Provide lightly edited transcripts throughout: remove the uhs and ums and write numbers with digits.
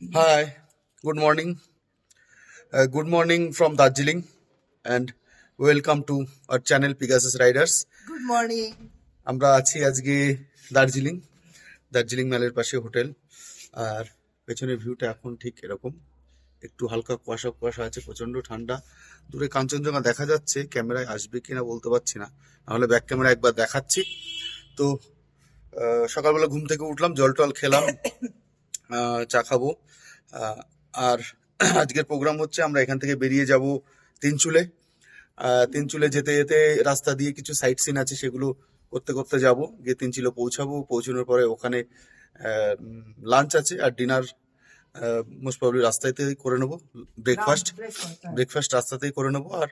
Hi, good morning. Good morning from Darjeeling, and welcome to our channel Pegasus Riders. Good morning. আমরা আছি আজকে দার্জিলিং দার্জিলিং ম্যালের পাশে hotel. আর পেছনের ভিউটা এখন ঠিক এরকম, একটু হালকা কুয়াশা কুয়াশা আছে, প্রচন্ড ঠান্ডা। দূরে কাঞ্চনজঙ্ঘা দেখা যাচ্ছে, ক্যামেরায় আসবে কিনা বলতে পারছি না, নাহলে ব্যাক ক্যামেরা একবার দেখাচ্ছি। তো সকালবেলা ঘুম থেকে উঠলাম, জল টল খেলাম, চা খাবো। আহ, আর আজকের প্রোগ্রাম হচ্ছে আমরা এখান থেকে বেরিয়ে যাব তিনচুলে। তিনচুলে যেতে যেতে রাস্তা দিয়ে কিছু সাইট সিন আছে, সেগুলো করতে করতে যাব, গিয়ে তিনচুলে পৌঁছাবো। পৌঁছানোর পরে ওখানে লাঞ্চ আছে আর ডিনার মোস্ট প্রবলি রাস্তাতেই করে নেবো। ব্রেকফাস্ট ব্রেকফাস্ট রাস্তাতেই করে নেবো, আর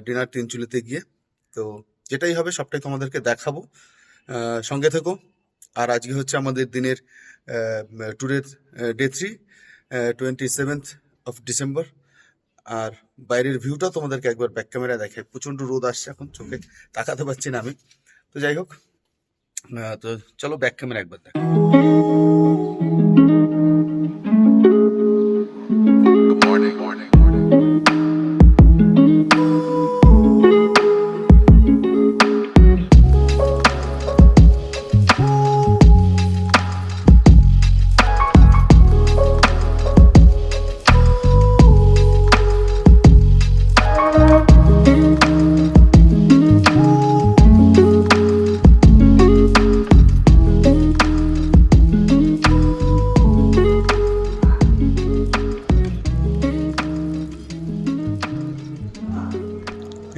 ডিনার তিনচুলেতে গিয়ে। তো যেটাই হবে সবটাই তোমাদেরকে দেখাবো, সঙ্গে থেকো। আর আজকে হচ্ছে আমাদের দিনের ট্যুরের ডে 3, 27th of December। আর বাইরের ভিউটা তোমাদেরকে একবার ব্যাক ক্যামেরায় দেখায়। প্রচন্ড রোদ আসছে, এখন চোখে তাকাতে পারছি না আমি। তো যাই হোক, তো চলো ব্যাক ক্যামেরা একবার দেখ।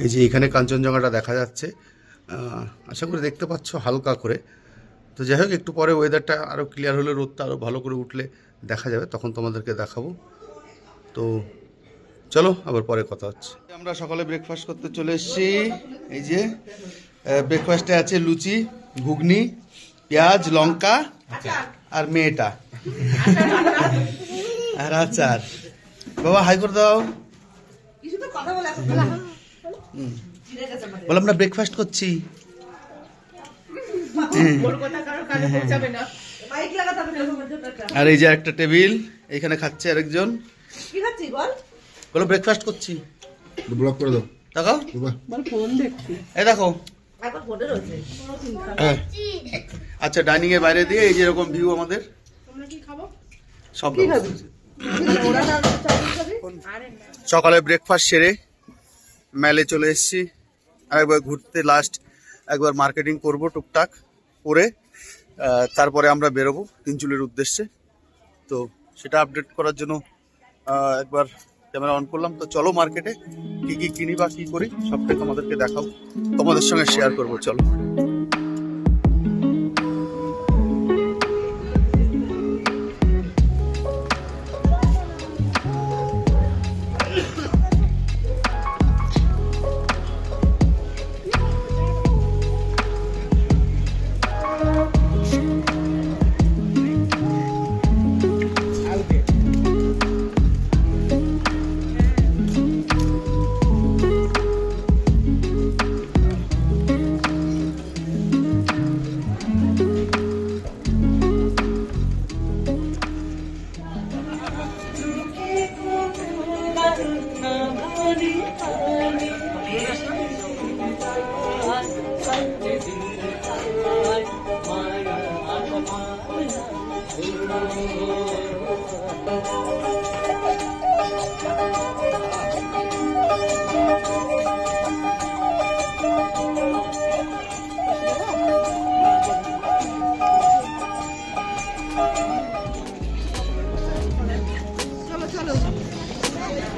এই যে এখানে কাঞ্চনজঙ্ঘাটা দেখা যাচ্ছে, আশা করি দেখতে পাচ্ছ হালকা করে। তো যাই হোক, একটু পরে ওয়েদারটা আরও ক্লিয়ার হলে, রোদটা আরও ভালো করে উঠলে দেখা যাবে, তখন তোমাদেরকে দেখাবো। তো চলো, আবার পরে কথা হচ্ছে। আমরা সকালে ব্রেকফাস্ট করতে চলে এসেছি। এই যে ব্রেকফাস্টে আছে লুচি, ঘুগনি, পেঁয়াজ, লঙ্কা আর মেয়েটা আর আচার। বাবা হাই করে দাও। বল, আমরা ব্রেকফাস্ট করছি। আর এই যে একটা টেবিল, এখানে খাচ্ছে আরেকজন। বলো ব্রেকফাস্ট করছি। ব্লক করে দাও। দেখো, এই দেখো। হ্যাঁ, আচ্ছা, ডাইনিং এর বাইরে দিয়ে এই যে এরকম ভিউ আমাদের। সব সকালে ব্রেকফাস্ট সেরে মেলে চলে এসেছি। আরেকবার ঘুরতে, লাস্ট একবার মার্কেটিং করব টুকটাক করে, তারপরে আমরা বেরোবো তিনচুলের উদ্দেশ্যে। তো সেটা আপডেট করার জন্য একবার ক্যামেরা অন করলাম। তো চলো, মার্কেটে কি কি কিনি বা কি করি সবটাই তোমাদেরকে দেখাবো, তোমাদের সঙ্গে শেয়ার করবো। চলো।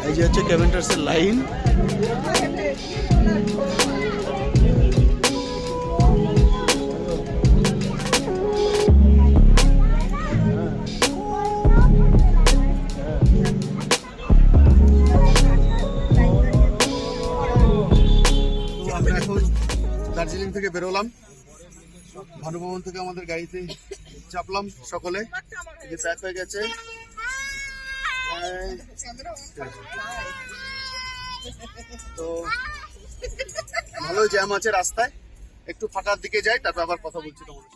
এই যে হচ্ছে ক্যাভেন্টার্সের লাইন। আমরা এখন দার্জিলিং থেকে বেরোলাম, ভানুভবন থেকে আমাদের গাড়িতে চাপলাম, সকলে প্যাক হয়ে গেছে। তো ভালো জ্যাম আছে রাস্তায়, একটু ফাঁকার দিকে যাই, তারপর আবার কথা বলছি তোমাদের।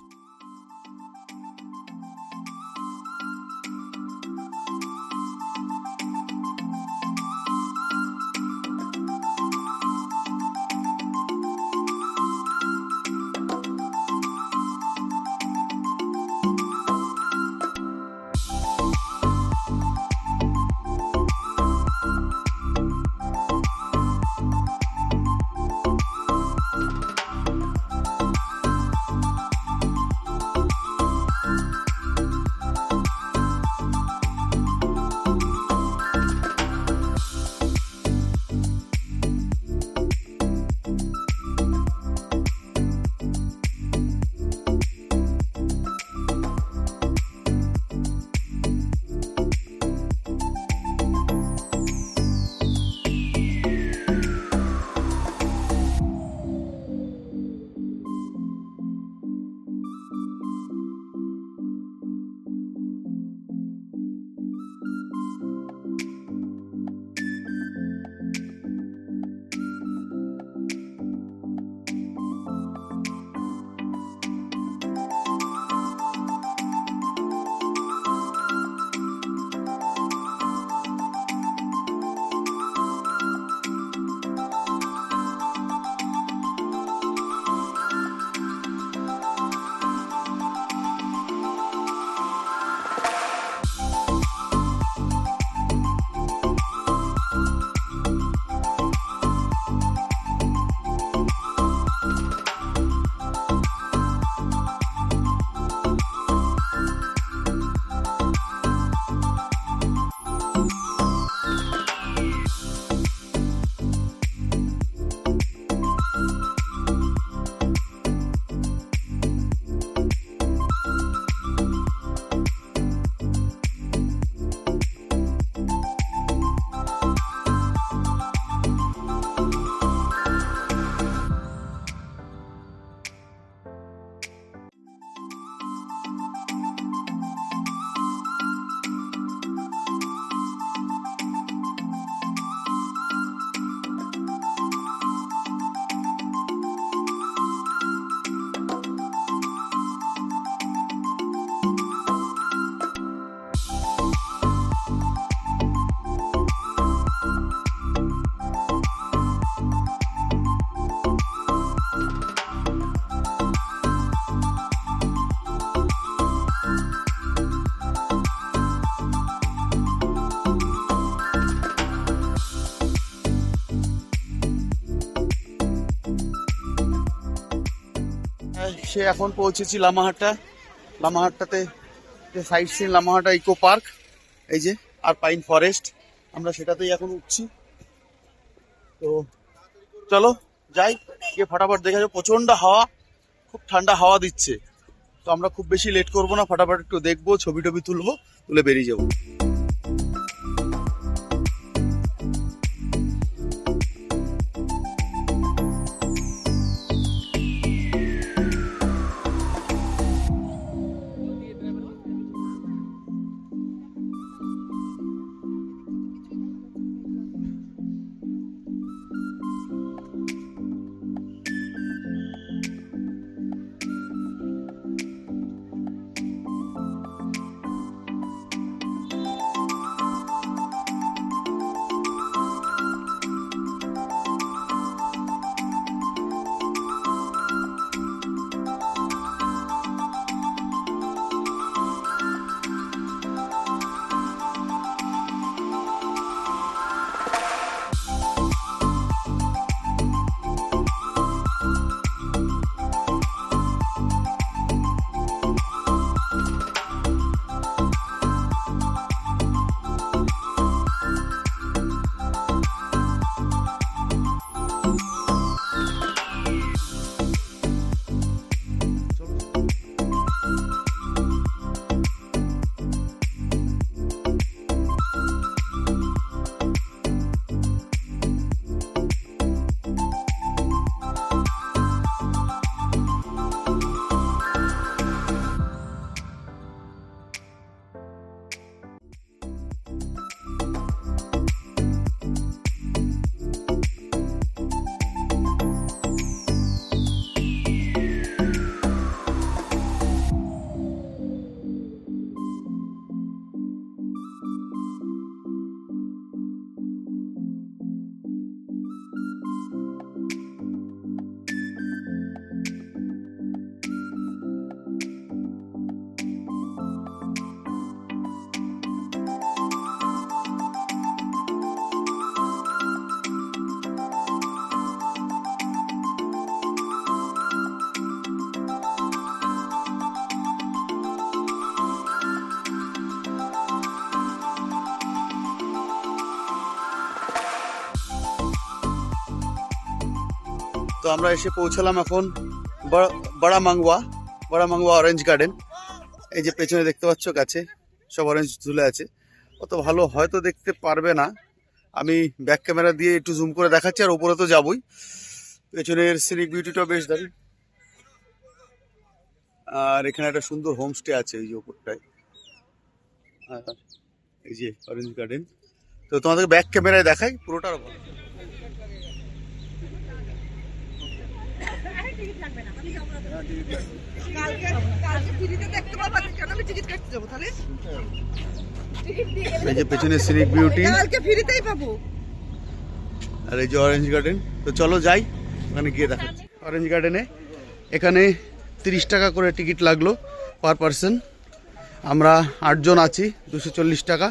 সে এখন পৌঁছেছি লামাহাট্টা। লামাহাট্টাতে যে sightseeing Lamahatta eco park, এই যে, আর পাইন ফরেস্ট, আমরা সেটাতেই এখন উঠছি। তো চলো যাই, গিয়ে ফটাফট দেখে যাবো। প্রচণ্ড হাওয়া, খুব ঠান্ডা হাওয়া দিচ্ছে। তো আমরা খুব বেশি লেট করবো না, ফটাফট একটু দেখবো, ছবি টবি তুলবো, তুলে বেরিয়ে যাবো। তো আমরা এসে পৌঁছালাম এখন বড়া মাংওয়া অরেঞ্জ গার্ডেন। এই যে পেছনে দেখতে পাচ্ছ, গাছে সব অরেঞ্জ ঝুলে আছে। অত ভালো হয়তো দেখতে পারবে না, আমি ব্যাক ক্যামেরা দিয়ে একটু জুম করে দেখাচ্ছি। আর ওপরে তো যাবই, পেছনের সিনিক বিউটিটাও বেশ দারুণ। আর এখানে একটা সুন্দর হোমস্টে আছে এই যে ওপরটায়, এই যে অরেঞ্জ গার্ডেন। তো তোমাদের ব্যাক ক্যামেরায় দেখাই পুরোটা। এই যে পেছনে সিনিক বিউটি, আর এই যে অরেঞ্জ গার্ডেন। তো চলো যাই, ওখানে গিয়ে দেখাচ্ছি। অরেঞ্জ গার্ডেনে এখানে 30 টাকা করে টিকিট লাগলো পার পারসন। আমরা 8 জন আছি, 240 টাকা।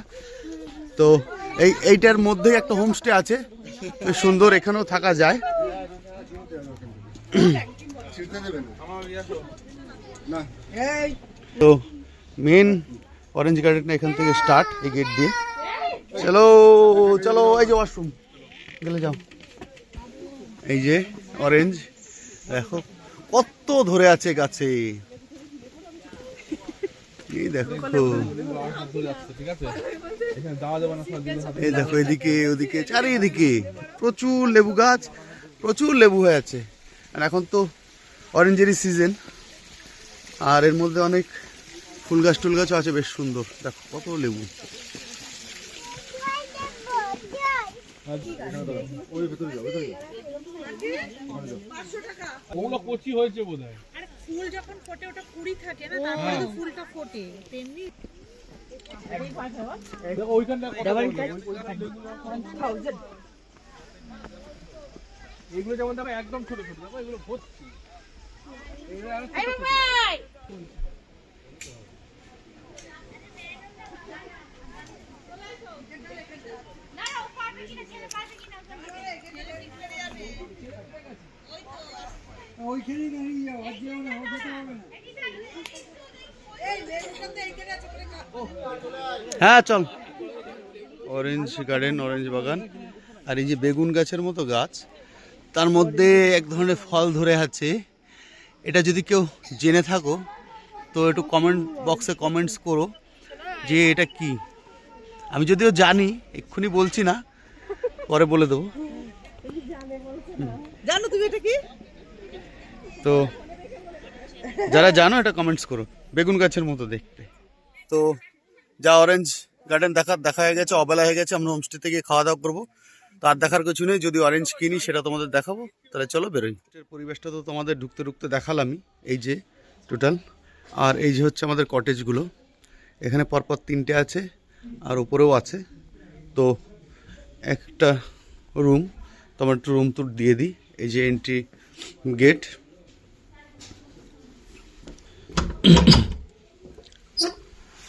তো এইটার মধ্যেই একটা হোমস্টে আছে, বেশ সুন্দর, এখানেও থাকা যায়। তো মেন অরেঞ্জ গার্ডেনটা এখান থেকে স্টার্ট, এই গেট দিয়ে। চলো চলো, এই যে ওয়াশরুম গেলে যাও। এই যে অরেঞ্জ, দেখো কত ধরে আছে গাছে, এই দেখো, এই দেখো, এদিকে ওদিকে চারিদিকে প্রচুর লেবু গাছ, প্রচুর লেবু হয়ে আছে। আর এখন তো অরেঞ্জেরই সিজন, আর এর মধ্যে অনেক ফুল গাছ টুল গাছও আছে, বেশ সুন্দর। দেখো কত লেবু। ফুল যখন ফোটে ওটা কুড়ি থাকে না, তারপরে তো ফুলটা ফোটে তেমনি। এগুলো যেমন দেখো একদম ছোট ছোট, দেখো এগুলো ভর্তি। হ্যাঁ চল। অরেঞ্জ গার্ডেন, অরেঞ্জ বাগান। আর এই যে বেগুন গাছের মতো গাছ, তার মধ্যে এক ধরনের ফল ধরে আছে। এটা যদি কেউ জেনে থাকো তো একটু কমেন্ট বক্সে কমেন্টস করো যে এটা কি। আমি যদিও জানি, এক্ষুনি বলছি না, পরে বলে দেবো। জানো তুমি এটা কি? তো যারা জানো এটা কমেন্টস করো। বেগুন গাছের মতো দেখতে। তো যা অরেঞ্জ গার্ডেন দেখা হয়ে গেছে, অবেলা হয়ে গেছে, আমরা হোমস্টে থেকে খাওয়া দাওয়া করবো। তো আর দেখার কিছু নেই, যদি অরেঞ্জ কিনি সেটা তোমাদের দেখাবো। তাহলে চলো বেরোই। পরিবেশটা তো তোমাদের ঢুকতে ঢুকতে দেখালামই, এই যে টোটাল। আর এই যে হচ্ছে আমাদের কটেজগুলো, এখানে পরপর 3টে আছে আর উপরেও আছে। তো একটা রুম, তোমার একটু রুম টুর দিয়ে দিই। এই যে এন্ট্রি গেট,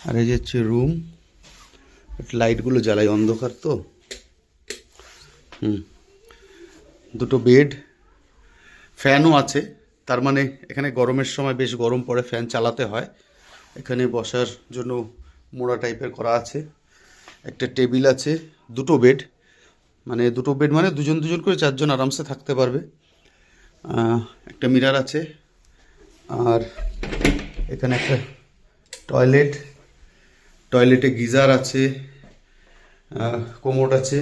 আর এই যে হচ্ছে রুম। লাইটগুলো জ্বালাই, অন্ধকার তো। দুটো বেড, ফ্যানও আছে। তার মানে এখানে গরমের সময় বেশ গরম পড়ে, ফ্যান চালাতে হয়। এখানে বসার জন্য মোড়া টাইপের করা আছে। একটা টেবিল আছে, দুটো বেড মানে দুজন দুজন করে 4 জন আরামসে থাকতে পারবে। একটা মিরর আছে, আর এখানে একটা টয়লেটে গিজার আছে, কোমোড আছে,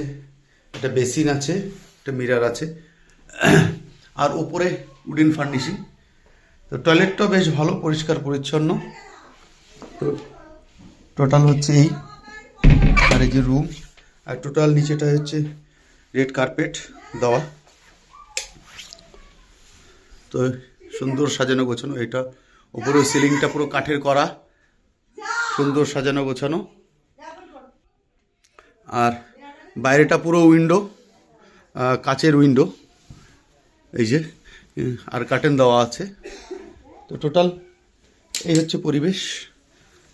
একটা বেসিন আছে, একটা মিরর আছে, আর উপরে উডেন ফার্নিশিং। তো টয়লেটটাও বেশ ভালো, পরিষ্কার পরিচ্ছন্ন। তো টোটাল হচ্ছে এই, আর এই যে রুম, আর টোটাল নিচেটা হচ্ছে রেড কার্পেট দেওয়া। তো সুন্দর সাজানো গোছানো। এটা উপরে সিলিংটা পুরো কাঠের করা, সুন্দর সাজানো গোছানো। আর বাইরেটা পুরো উইন্ডো, কাচের উইন্ডো, এই যে, আর কার্টেন দেওয়া আছে। তো টোটাল এই হচ্ছে পরিবেশ।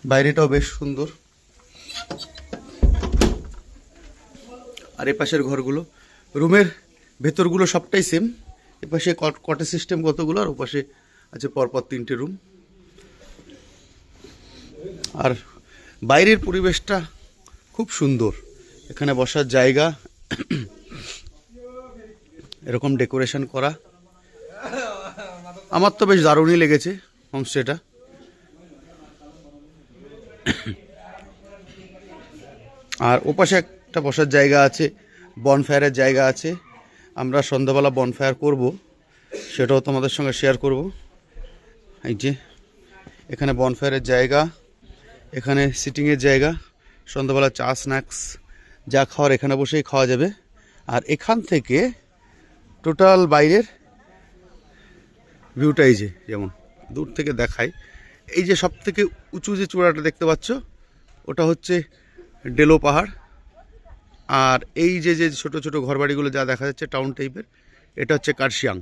বাইরেটাও বেশ সুন্দর। আর এপাশের ঘরগুলো, রুমের ভেতরগুলো সবটাই সেম। এপাশে কটেজ সিস্টেম কতগুলো, আর ওপাশে আছে পরপর 3টে রুম। আর বাইরের পরিবেশটা খুব সুন্দর। এখানে বসার জায়গা, এরকম ডেকোরেশন করা। আমার তো বেশ দারুণই লেগেছে হোমস্টেটা। আর ওপাশে একটা বসার জায়গা আছে, বনফায়ারের জায়গা আছে। আমরা সন্ধ্যাবেলা বনফায়ার করব, সেটাও তোমাদের সঙ্গে শেয়ার করব। এই যে এখানে বনফায়ারের জায়গা, এখানে সিটিংয়ের জায়গা। সন্ধ্যাবেলা চা স্ন্যাক্স যা খাওয়ার এখানে বসেই খাওয়া যাবে। আর এখান থেকে টোটাল বাইরের ভিউটা এই যে, যেমন দূর থেকে দেখায়, এই যে সব থেকে উঁচু যে চূড়াটা দেখতে পাচ্ছ, ওটা হচ্ছে ডেলো পাহাড়। আর এই যে যে ছোটো ছোটো ঘরবাড়িগুলো যা দেখা যাচ্ছে টাউন টাইপের, এটা হচ্ছে কার্শিয়াং।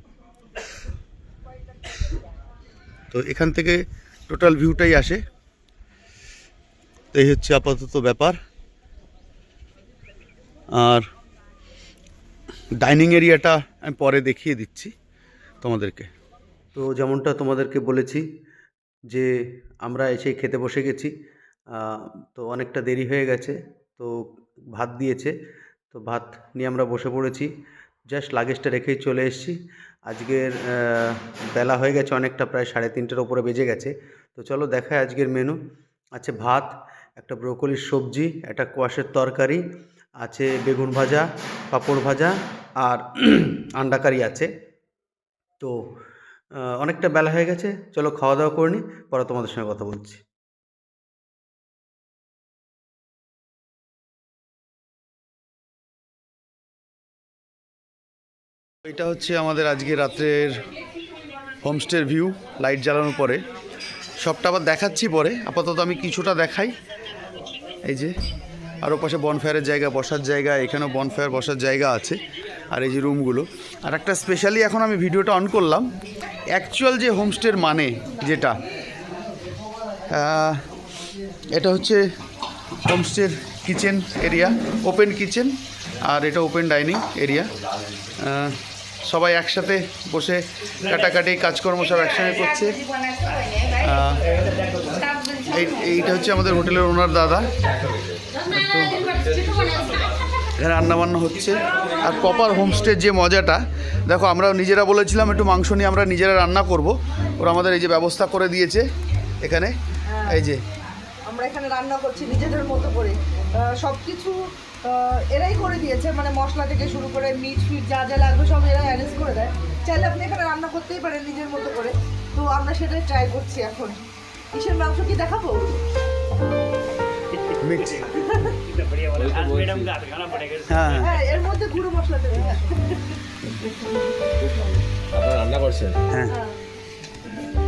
তো এখান থেকে টোটাল ভিউটাই আসে। তো এই হচ্ছে আপাতত ব্যাপার। আর ডাইনিং এরিয়াটা আমি পরে দেখিয়ে দিচ্ছি তোমাদেরকে। তো যেমনটা তোমাদেরকে বলেছি যে আমরা এসে খেতে বসে গেছি। তো অনেকটা দেরি হয়ে গেছে, তো ভাত দিয়েছে। তো ভাত নিয়ে আমরা বসে পড়েছি, জাস্ট লাগেজটা রেখেই চলে এসেছি। আজকের বেলা হয়ে গেছে অনেকটা, প্রায় 3:30-এর ওপরে বেজে গেছে। তো চলো দেখায় আজকের মেনু। আছে ভাত, একটা ব্রোকলির সবজি, একটা কোয়াশের তরকারি আছে, বেগুন ভাজা, পাঁপড় ভাজা, আর আন্ডা কারি আছে। তো অনেকটা বেলা হয়ে গেছে, চলো খাওয়া দাওয়া করে নিই, পরে তোমাদের সঙ্গে কথা বলছি। এটা হচ্ছে আমাদের আজকে রাত্রের হোমস্টের ভিউ, লাইট জ্বালানোর পরে। সবটা আবার দেখাচ্ছি পরে, আপাতত আমি কিছুটা দেখাই। এই যে আর ওপাশে বনফায়ারের জায়গা, বসার জায়গা, এখানেও বনফায়ার বসার জায়গা আছে। আর এই যে রুমগুলো। আর একটা স্পেশালি এখন আমি ভিডিওটা অন করলাম, অ্যাকচুয়াল যে হোমস্টের মানে যেটা, এটা হচ্ছে হোমস্টের কিচেন এরিয়া, ওপেন কিচেন, আর এটা ওপেন ডাইনিং এরিয়া। সবাই একসাথে বসে কাটাকাটি কাজকর্ম সব একসঙ্গে করছে। এইটা হচ্ছে আমাদের হোটেলের ওনার দাদা। এখানে রান্নাবান্না হচ্ছে। আর প্রপার হোমস্টের যে মজাটা দেখো, আমরা নিজেরা বলেছিলাম একটু মাংস নিয়ে আমরা নিজেরা রান্না করব, ওরা আমাদের এই যে ব্যবস্থা করে দিয়েছে এখানে। এই যে আমরা এখানে রান্না করছি নিজেদের মতো করে, সব কিছু এরাই করে দিয়েছে, মানে মশলা থেকে শুরু করে মিট ফিট যা যা লাগবে সব এরা অ্যারেঞ্জ করে দেয়। চাইলে আপনি এখানে রান্না করতেই পারেন নিজের মতো করে। তো আমরা সেটাই ট্রাই করছি এখন। কিসের মাংস কি দেখাবো? হ্যাঁ হ্যাঁ, এর মধ্যে গুঁড়ো মশলা দেবে। আপনারা রান্না করছেন? হ্যাঁ।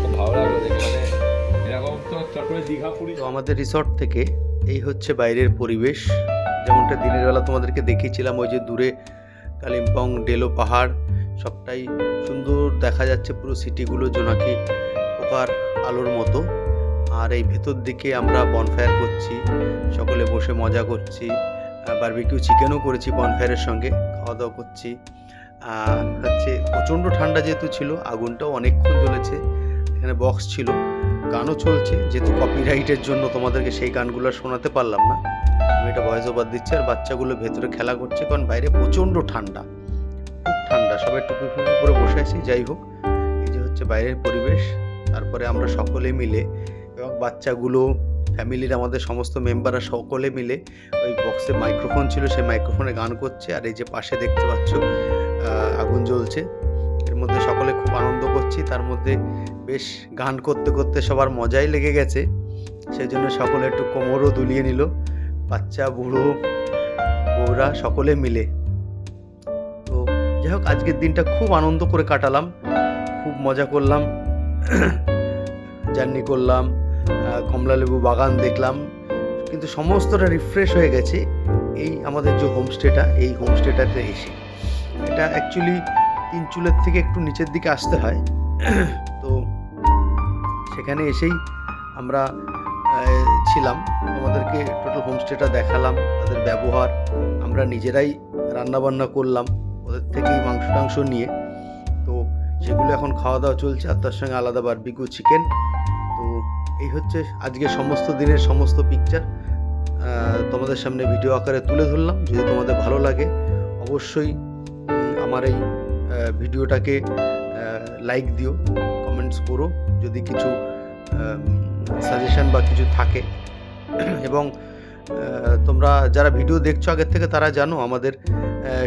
খুব ভালো লাগলো দেখে, মানে এরকম তো চট্টগ্রামে দীঘা পুরী। তো আমাদের রিসর্ট থেকে এই হচ্ছে বাইরের পরিবেশ। যেমনটা দিনের বেলা তোমাদেরকে দেখিয়েছিলাম, ওই যে দূরে কালিম্পং ডেলো পাহাড় সবটাই সুন্দর দেখা যাচ্ছে, পুরো সিটিগুলো জোনাকি পোকার আলোর মতো। আর এই ভেতর দিকে আমরা বনফায়ার করছি, সকলে বসে মজা করছি, বারবিকিউ চিকেনও করেছি বনফায়ারের সঙ্গে, খাওয়া দাওয়া করছি। হচ্ছে প্রচণ্ড ঠান্ডা যেহেতু ছিল, আগুনটাও অনেকক্ষণ জ্বলেছে, এখানে বক্স ছিল, গানও চলছে। যেহেতু কপিরাইটের জন্য তোমাদেরকে সেই গানগুলো শোনাতে পারলাম না, আমি এটা ভয়েস ওভার দিচ্ছি। আর বাচ্চাগুলো ভেতরে খেলা করছে, কারণ বাইরে প্রচণ্ড ঠান্ডা, খুব ঠান্ডা, সবাই টুপি ফুপি করে বসে আছি। যাই হোক, এই যে হচ্ছে বাইরের পরিবেশ। তারপরে আমরা সকলে মিলে এবং বাচ্চাগুলো, ফ্যামিলির আমাদের সমস্ত মেম্বাররা সকলে মিলে ওই বক্সে মাইক্রোফোন ছিল, সেই মাইক্রোফোনে গান করছে। আর এই যে পাশে দেখতে পাচ্ছ আগুন জ্বলছে, এর মধ্যে সকলে খুব আনন্দ করছি। তার মধ্যে বেশ গান করতে করতে সবার মজাই লেগে গেছে, সেই জন্য সকলে একটু কোমরও দুলিয়ে নিল, বাচ্চা বুড়ো বউরা সকলে মিলে। তো যাই হোক, আজকের দিনটা খুব আনন্দ করে কাটালাম, খুব মজা করলাম, জার্নি করলাম, কমলালেবু বাগান দেখলাম, কিন্তু সমস্তটা রিফ্রেশ হয়ে গেছে এই আমাদের যে হোমস্টেটা, এই হোমস্টেটাতে এসে। এটা অ্যাকচুয়ালি তিনচুলের থেকে একটু নিচের দিকে আসতে হয়। তো সেখানে এসেই আমরা ছিলাম, আমাদেরকে টোটাল হোমস্টেটা দেখালাম, তাদের ব্যবহার, আমরা নিজেরাই রান্নাবান্না করলাম ওদের থেকেই মাংস টাংস নিয়ে। তো সেগুলো এখন খাওয়া দাওয়া চলছে, আর তার সঙ্গে আলাদা বারবিকিউ চিকেন। তো এই হচ্ছে আজকে সমস্ত দিনের সমস্ত পিকচার তোমাদের সামনে ভিডিও আকারে তুলে ধরলাম। যদি তোমাদের ভালো লাগে অবশ্যই আমার এই ভিডিওটাকে লাইক দিও, কমেন্টস করো যদি কিছু সাজেশন বা কিছু থাকে। এবং তোমরা যারা ভিডিও দেখছো আগের থেকে তারা জানো আমাদের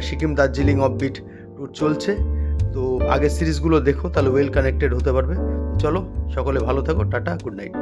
সিকিম দার্জিলিং অফবিট ট্যুর চলছে। তো আগের সিরিজগুলো দেখো, তাহলে ওয়েল কানেক্টেড হতে পারবে। চলো সকলে ভালো থাকো, টাটা, গুড নাইট।